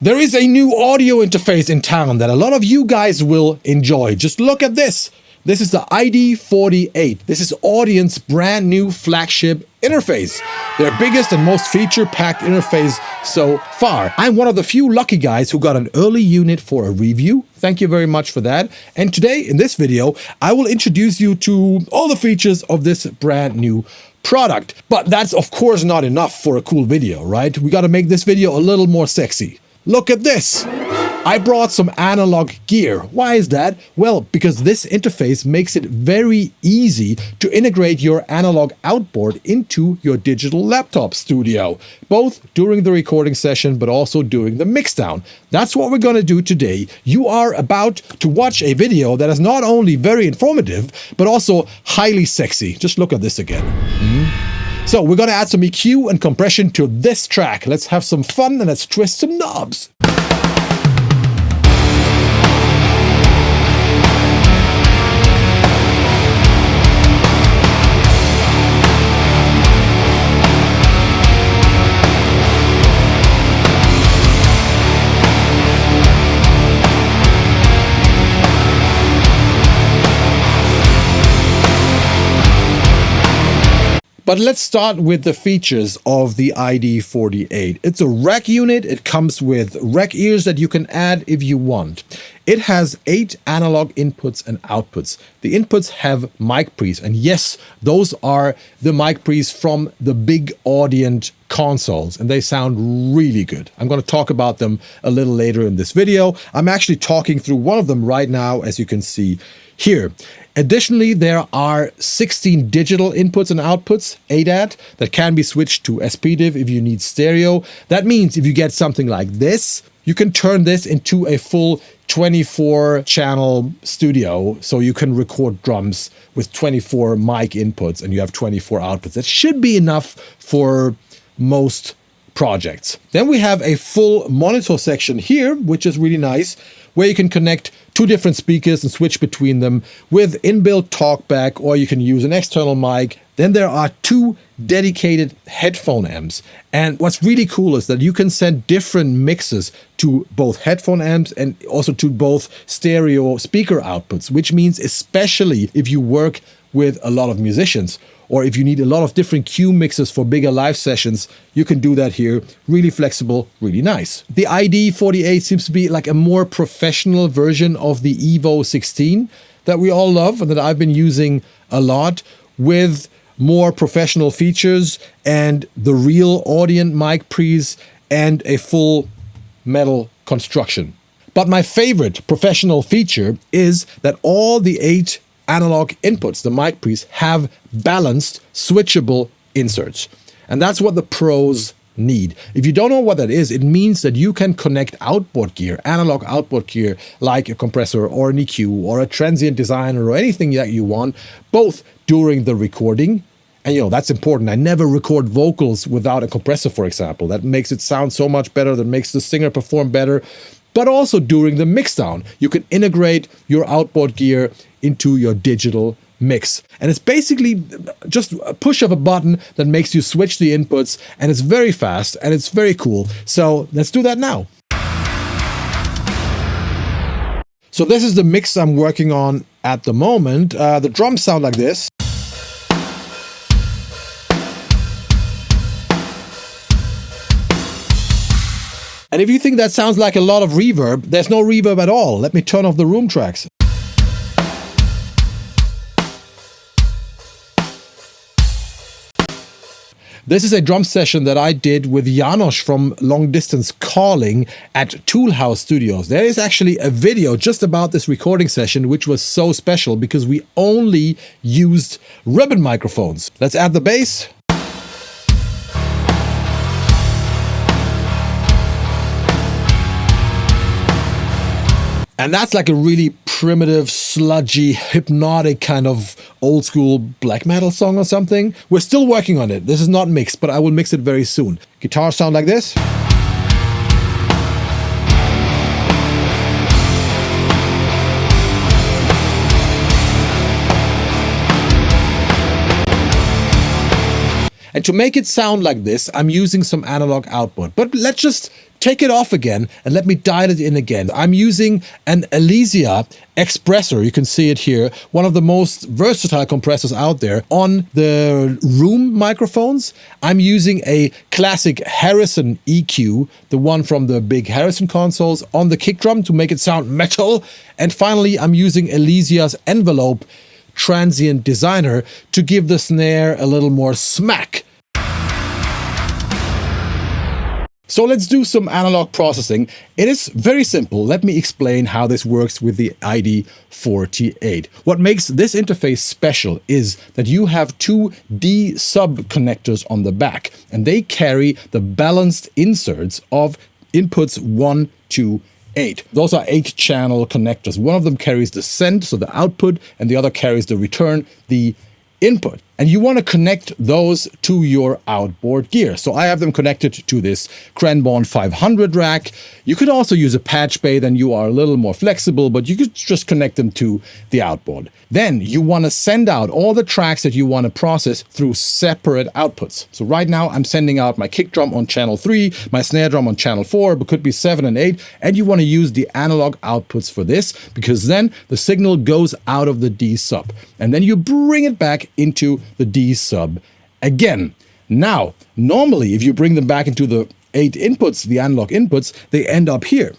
There is a new audio interface in town that a lot of you guys will enjoy. Just look at this. This is the id48. This is Audient's brand new flagship interface. Their biggest and most feature-packed interface so far. I'm one of the few lucky guys who got an early unit for a review. Thank you very much for that. And today, in this video, I will introduce you to all the features of this brand new product. But that's of course not enough for a cool video, right? We got to make this video a little more sexy. Look at this. I brought some analog gear. Why is that? Well, because this interface makes it very easy to integrate your analog outboard into your digital laptop studio, both during the recording session, but also during the mixdown. That's what we're going to do today. You are about to watch a video that is not only very informative, but also highly sexy. Just look at this again. So we're going to add some EQ and compression to this track. Let's have some fun and let's twist some knobs. But let's start with the features of the id48. It's a rack unit. It comes with rack ears that you can add if you want. It has 8 analog inputs and outputs. The inputs have mic pre's, and yes, those are the mic pre's from the big Audient consoles, and they sound really good. I'm going to talk about them a little later in this video. I'm actually talking through one of them right now, as you can see here. Additionally, there are 16 digital inputs and outputs, ADAT, that can be switched to SPDIF if you need stereo. That means if you get something like this, you can turn this into a full 24-channel studio, so you can record drums with 24 mic inputs and you have 24 outputs. That should be enough for most projects. Then we have a full monitor section here, which is really nice, where you can connect 2 different speakers and switch between them with inbuilt talkback, or you can use an external mic. Then there are 2 dedicated headphone amps. And what's really cool is that you can send different mixes to both headphone amps and also to both stereo speaker outputs, which means especially if you work with a lot of musicians, or if you need a lot of different cue mixes for bigger live sessions, you can do that here. Really flexible, really nice. The id48 seems to be like a more professional version of the Evo 16 that we all love and that I've been using a lot, with more professional features and the real Audient mic pre's and a full metal construction. But my favorite professional feature is that all the 8 analog inputs, the mic pre's, have balanced switchable inserts. And that's what the pros need. If you don't know what that is, it means that you can connect outboard gear, analog outboard gear, like a compressor or an EQ or a transient designer or anything that you want, both during the recording. And you know, that's important. I never record vocals without a compressor, for example. That makes it sound so much better, that makes the singer perform better. But also during the mixdown, you can integrate your outboard gear into your digital mix. And it's basically just a push of a button that makes you switch the inputs, and it's very fast and it's very cool. So let's do that now. So this is the mix I'm working on at the moment. The drums sound like this. And if you think that sounds like a lot of reverb, there's no reverb at all. Let me turn off the room tracks. This is a drum session that I did with Janos from Long Distance Calling at Toolhouse Studios. There is actually a video just about this recording session, which was so special because we only used ribbon microphones. Let's add the bass. And that's like a really primitive, sludgy, hypnotic kind of old school black metal song or something. We're still working on it. This is not mixed, but I will mix it very soon. Guitars sound like this. And to make it sound like this, I'm using some analog output. But let's just take it off again and let me dial it in again. I'm using an Elysia Expressor. You can see it here. One of the most versatile compressors out there. On the room microphones, I'm using a classic Harrison EQ, the one from the big Harrison consoles, on the kick drum to make it sound metal. And finally, I'm using Elysia's Envelope Transient Designer to give the snare a little more smack. So let's do some analog processing. It is very simple. Let me explain how this works with the id48. What makes this interface special is that you have two D sub connectors on the back, and they carry the balanced inserts of inputs 1 to 8. Those are 8-channel connectors. One of them carries the send, so the output, and the other carries the return, the input. And you want to connect those to your outboard gear. So I have them connected to this Cranbourne 500 rack. You could also use a patch bay, then you are a little more flexible, but you could just connect them to the outboard. Then you want to send out all the tracks that you want to process through separate outputs. So right now I'm sending out my kick drum on channel 3, my snare drum on channel 4, but could be 7 and 8. And you want to use the analog outputs for this, because then the signal goes out of the D sub. And then you bring it back into the D sub again. Now, normally, if you bring them back into the 8 inputs, the analog inputs, they end up here.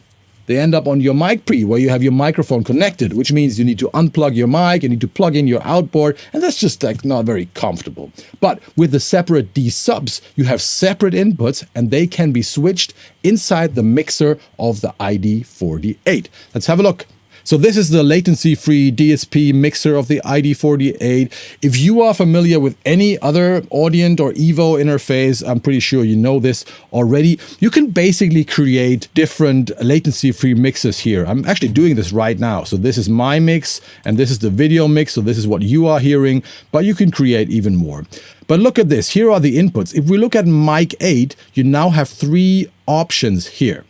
They end up on your mic pre, where you have your microphone connected, which means you need to unplug your mic, you need to plug in your outboard, and that's just like not very comfortable. But with the separate D subs, you have separate inputs, and they can be switched inside the mixer of the id48. Let's have a look. So this is the latency-free DSP mixer of the id48. If you are familiar with any other Audient or Evo interface, I'm pretty sure you know this already. You can basically create different latency-free mixes here. I'm actually doing this right now. So this is my mix, and this is the video mix. So this is what you are hearing, but you can create even more. But look at this. Here are the inputs. If we look at mic 8, you now have 3 options here.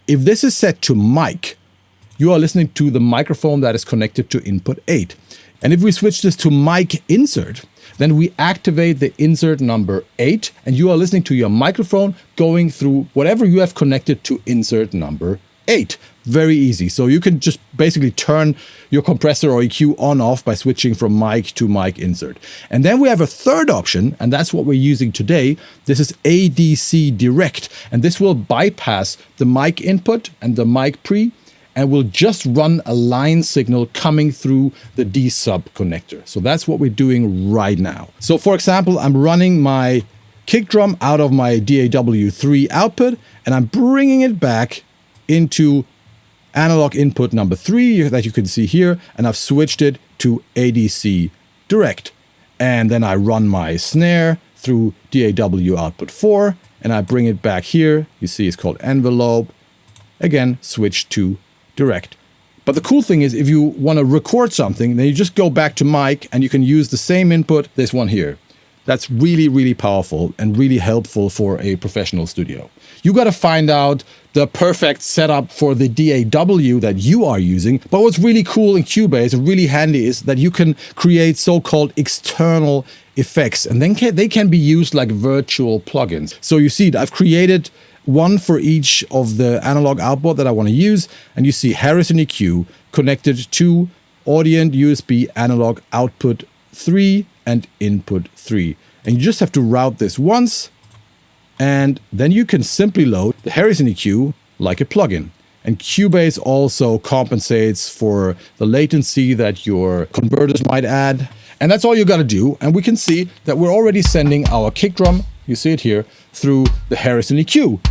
If this is set to mic, you are listening to the microphone that is connected to input 8. And if we switch this to mic insert, then we activate the insert number 8, and you are listening to your microphone going through whatever you have connected to insert number 8. Very easy. So you can just basically turn your compressor or EQ on off by switching from mic to mic insert. And then we have a third option, and that's what we're using today. This is ADC Direct, and this will bypass the mic input and the mic pre, and will just run a line signal coming through the D sub connector. So that's what we're doing right now. So for example, I'm running my kick drum out of my DAW3 output, and I'm bringing it back into analog input number 3 that you can see here, and I've switched it to ADC Direct. And then I run my snare through DAW output 4, and I bring it back here. You see it's called Envelope. Again, switch to Direct. But the cool thing is, if you want to record something, then you just go back to mic and you can use the same input, this one here. That's really, really powerful and really helpful for a professional studio. You got to find out the perfect setup for the DAW that you are using. But what's really cool in Cubase and really handy is that you can create so-called external effects, and then they can be used like virtual plugins. So you see, I've created one for each of the analog output that I want to use, and you see Harrison EQ connected to Audient USB analog output 3 and input 3. And you just have to route this once, and then you can simply load the Harrison EQ like a plugin. And Cubase also compensates for the latency that your converters might add. And that's all you got to do. And we can see that we're already sending our kick drum, you see it here, through the Harrison EQ.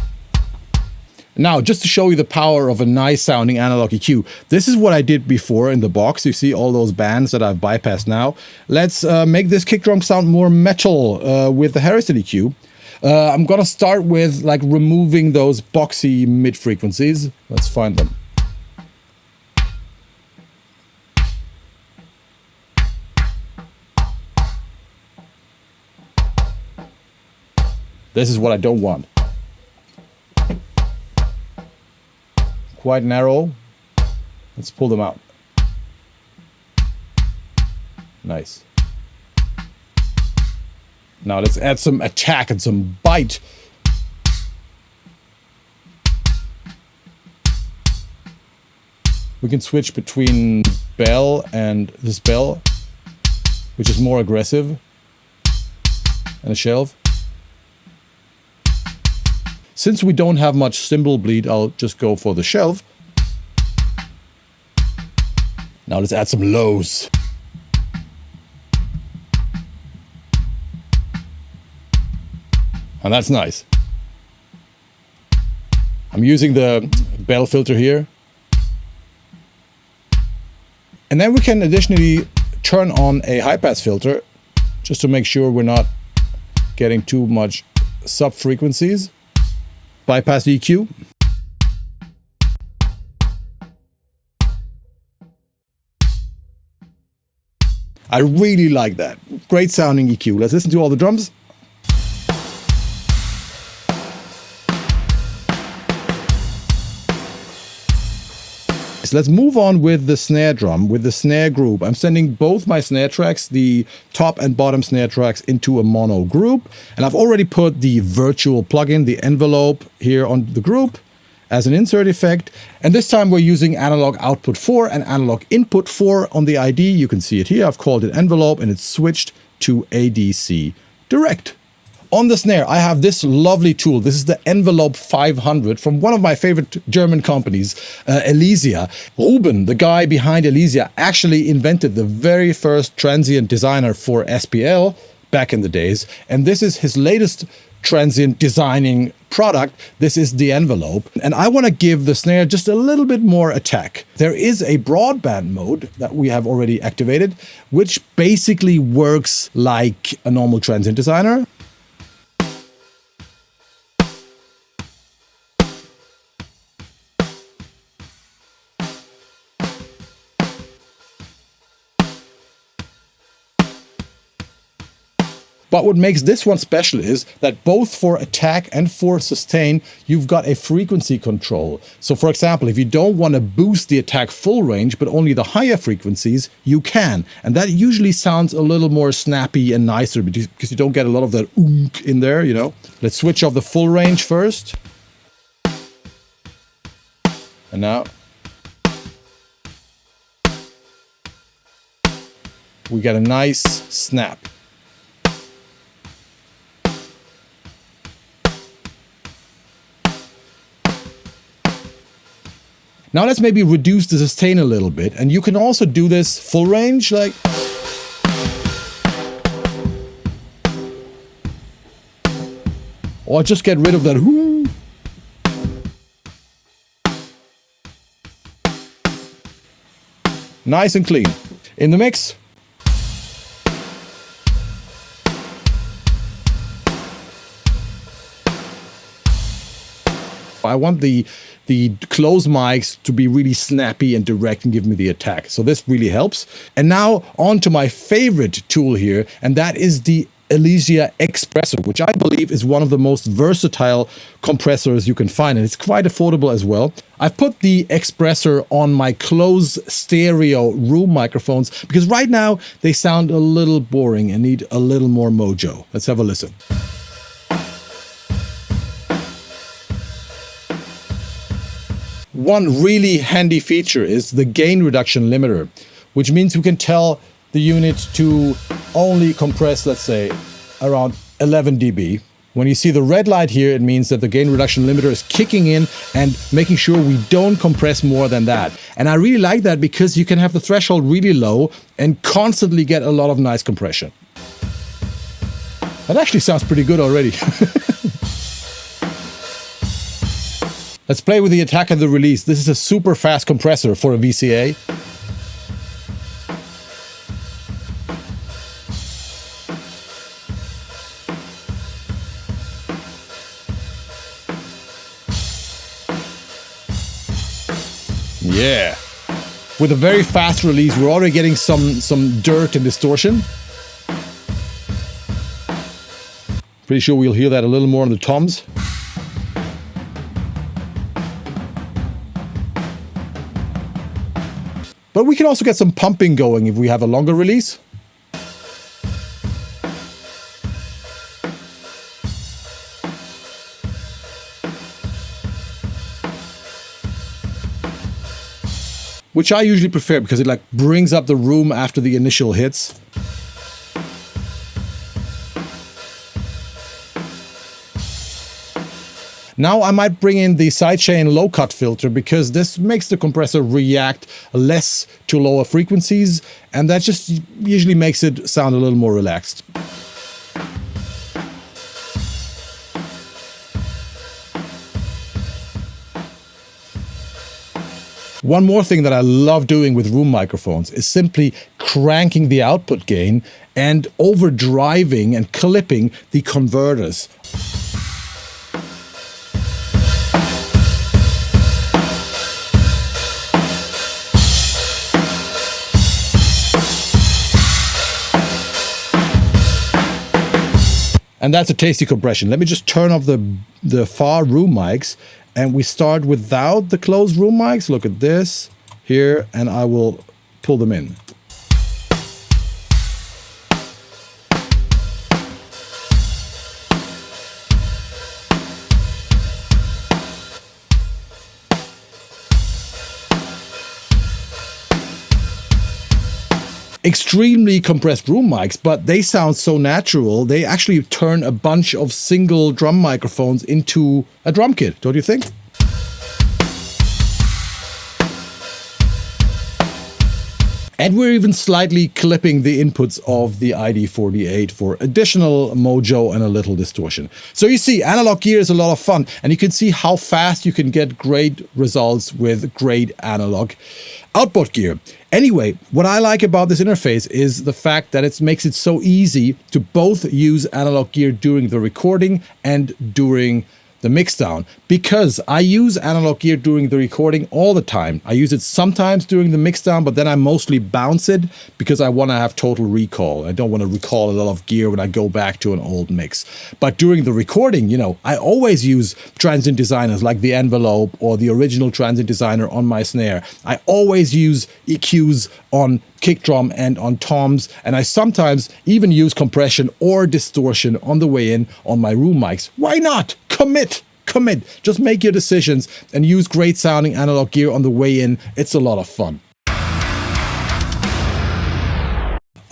Now, just to show you the power of a nice sounding analog EQ, this is what I did before in the box. You see all those bands that I've bypassed now. Let's make this kick drum sound more metal with the Harrison EQ. I'm gonna start with like removing those boxy mid frequencies. Let's find them. This is what I don't want. Quite narrow. Let's pull them out. Nice. Now let's add some attack and some bite. We can switch between bell and this bell, which is more aggressive, and a shelf. Since we don't have much cymbal bleed, I'll just go for the shelf. Now let's add some lows. And that's nice. I'm using the bell filter here. And then we can additionally turn on a high-pass filter just to make sure we're not getting too much sub-frequencies. Bypass EQ. I really like that. Great sounding EQ. Let's listen to all the drums. So let's move on with the snare drum, with the snare group. I'm sending both my snare tracks, the top and bottom snare tracks, into a mono group. And I've already put the virtual plugin, the envelope, here on the group as an insert effect. And this time we're using analog output 4 and analog input 4 on the ID. You can see it here. I've called it envelope and it's switched to ADC direct. On the snare, I have this lovely tool. This is the Envelope 500 from one of my favorite German companies, Elysia. Ruben, the guy behind Elysia, actually invented the very first transient designer for SPL back in the days. And this is his latest transient designing product. This is the Envelope. And I want to give the snare just a little bit more attack. There is a broadband mode that we have already activated, which basically works like a normal transient designer. But what makes this one special is that both for attack and for sustain, you've got a frequency control. So for example, if you don't want to boost the attack full range, but only the higher frequencies, you can. And that usually sounds a little more snappy and nicer because you don't get a lot of that oonk in there, you know. Let's switch off the full range first. And now we get a nice snap. Now let's maybe reduce the sustain a little bit, and you can also do this full range, like. Or just get rid of that whoo. Nice and clean. In the mix. I want the close mics to be really snappy and direct and give me the attack. So this really helps. And now on to my favorite tool here, and that is the Elysia Expressor, which I believe is one of the most versatile compressors you can find, and it's quite affordable as well. I've put the Expressor on my close stereo room microphones because right now they sound a little boring and need a little more mojo. Let's have a listen. One really handy feature is the gain reduction limiter, which means we can tell the unit to only compress, let's say, around 11 dB. When you see the red light here, it means that the gain reduction limiter is kicking in and making sure we don't compress more than that. And I really like that because you can have the threshold really low and constantly get a lot of nice compression. That actually sounds pretty good already. Let's play with the attack and the release. This is a super fast compressor for a VCA. Yeah. With a very fast release, we're already getting some dirt and distortion. Pretty sure we'll hear that a little more on the toms. But we can also get some pumping going if we have a longer release. which I usually prefer because it like brings up the room after the initial hits. Now I might bring in the sidechain low cut filter because this makes the compressor react less to lower frequencies, and that just usually makes it sound a little more relaxed. One more thing that I love doing with room microphones is simply cranking the output gain and overdriving and clipping the converters. And that's a tasty compression. Let me just turn off the far room mics, and we start without the closed room mics. Look at this here, and I will pull them in. Extremely compressed room mics, but they sound so natural. They actually turn a bunch of single drum microphones into a drum kit, don't you think? And we're even slightly clipping the inputs of the id48 for additional mojo and a little distortion. So you see, analog gear is a lot of fun, and you can see how fast you can get great results with great analog output gear. Anyway, what I like about this interface is the fact that it makes it so easy to both use analog gear during the recording and during the mixdown, because I use analog gear during the recording all the time. I use it sometimes during the mixdown, but then I mostly bounce it because I want to have total recall. I don't want to recall a lot of gear when I go back to an old mix. But during the recording, you know, I always use transient designers like the envelope or the original transient designer on my snare. I always use EQs on kick drum and on toms, and I sometimes even use compression or distortion on the way in on my room mics. Why not? Commit. Just make your decisions and use great sounding analog gear on the way in. It's a lot of fun.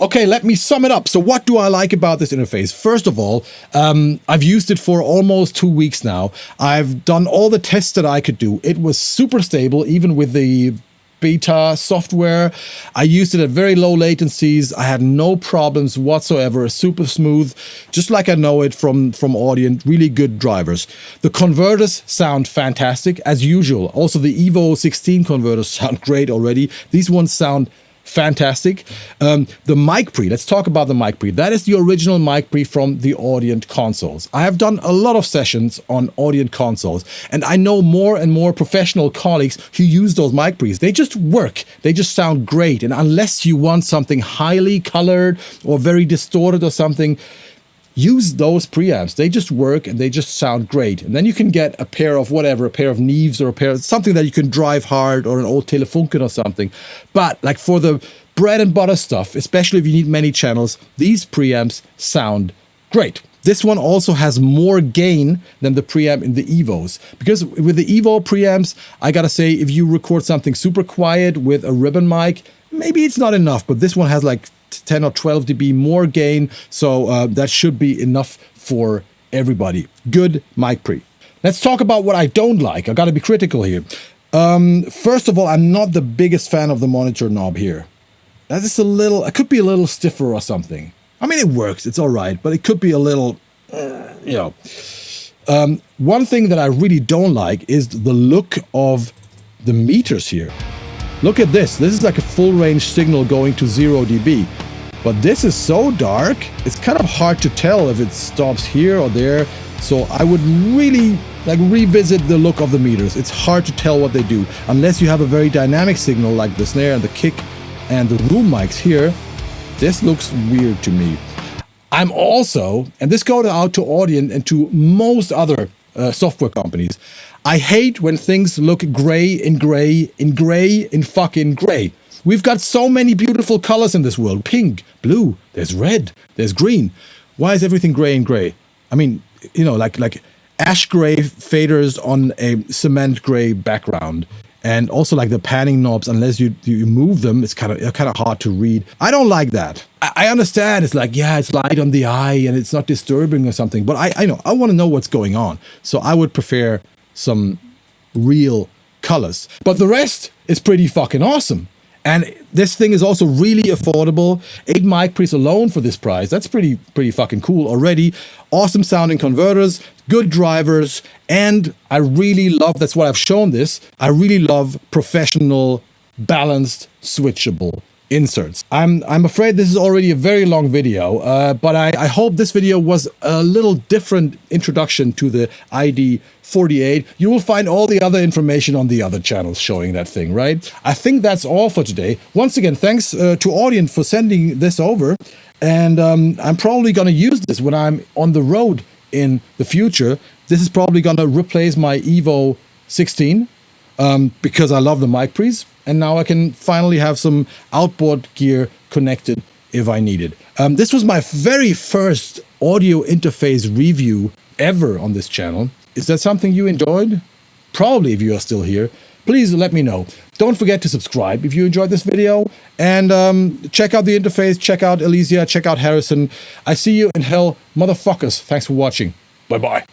Okay, let me sum it up. So what do I like about this interface? First of all, I've used it for almost 2 weeks now. I've done all the tests that I could do. It was super stable, even with the beta software. I used it at very low latencies. I had no problems whatsoever. Super smooth, just like I know it from Audient. Really good drivers. The converters sound fantastic as usual. Also, the Evo 16 converters sound great already. These ones sound fantastic. The mic pre, let's talk about the mic pre. That is the original mic pre from the Audient consoles. I have done a lot of sessions on Audient consoles, and I know more and more professional colleagues who use those mic pre's. They just work. They just sound great. And unless you want something highly colored or very distorted or something, use those preamps. They just work and they just sound great. And then you can get a pair of whatever, a pair of Neves or a pair of something that you can drive hard, or an old Telefunken or something. But like for the bread and butter stuff, especially if you need many channels, these preamps sound great. This one also has more gain than the preamp in the Evos, because with the Evo preamps, I gotta say, if you record something super quiet with a ribbon mic, maybe it's not enough, but this one has like 10 or 12 dB more gain, so that should be enough for everybody. Good mic pre. Let's talk about what I don't like. I gotta be critical here. First of all, I'm not the biggest fan of the monitor knob here. That is it could be a little stiffer or something. I mean, it works, it's all right, but it could be a little, one thing that I really don't like is the look of the meters here. Look at this. This is like a full range signal going to 0 dB. But this is so dark, it's kind of hard to tell if it stops here or there. So I would really like revisit the look of the meters. It's hard to tell what they do. Unless you have a very dynamic signal like the snare and the kick and the room mics here. This looks weird to me. I'm also, and this goes out to Audient and to most other software companies, I hate when things look gray in fucking gray. We've got so many beautiful colors in this world. Pink, blue, there's red, there's green. Why is everything gray and gray? I mean, you know, like ash gray faders on a cement gray background. And also like the panning knobs, unless you move them, it's kind of hard to read. I don't like that. I understand it's like, yeah, it's light on the eye and it's not disturbing or something, but I know, I want to know what's going on. So I would prefer some real colors. But the rest is pretty fucking awesome. And this thing is also really affordable. 8 mic pre's alone for this price. That's pretty fucking cool already. Awesome sounding converters, good drivers, and I really love, that's why I've shown this, I really love professional, balanced, switchable inserts. I'm afraid this is already a very long video, but I hope this video was a little different introduction to the id48. You will find all the other information on the other channels showing that thing, right? I think that's all for today. Once again, thanks to Audient for sending this over, and I'm probably gonna use this when I'm on the road in the future. This is probably gonna replace my Evo 16 because I love the mic pre's. And now I can finally have some outboard gear connected if I need it. This was my very first audio interface review ever on this channel. Is that something you enjoyed? Probably, if you are still here. Please let me know. Don't forget to subscribe if you enjoyed this video. And check out the interface, check out Elysia, check out Harrison. I see you in hell, motherfuckers. Thanks for watching. Bye-bye.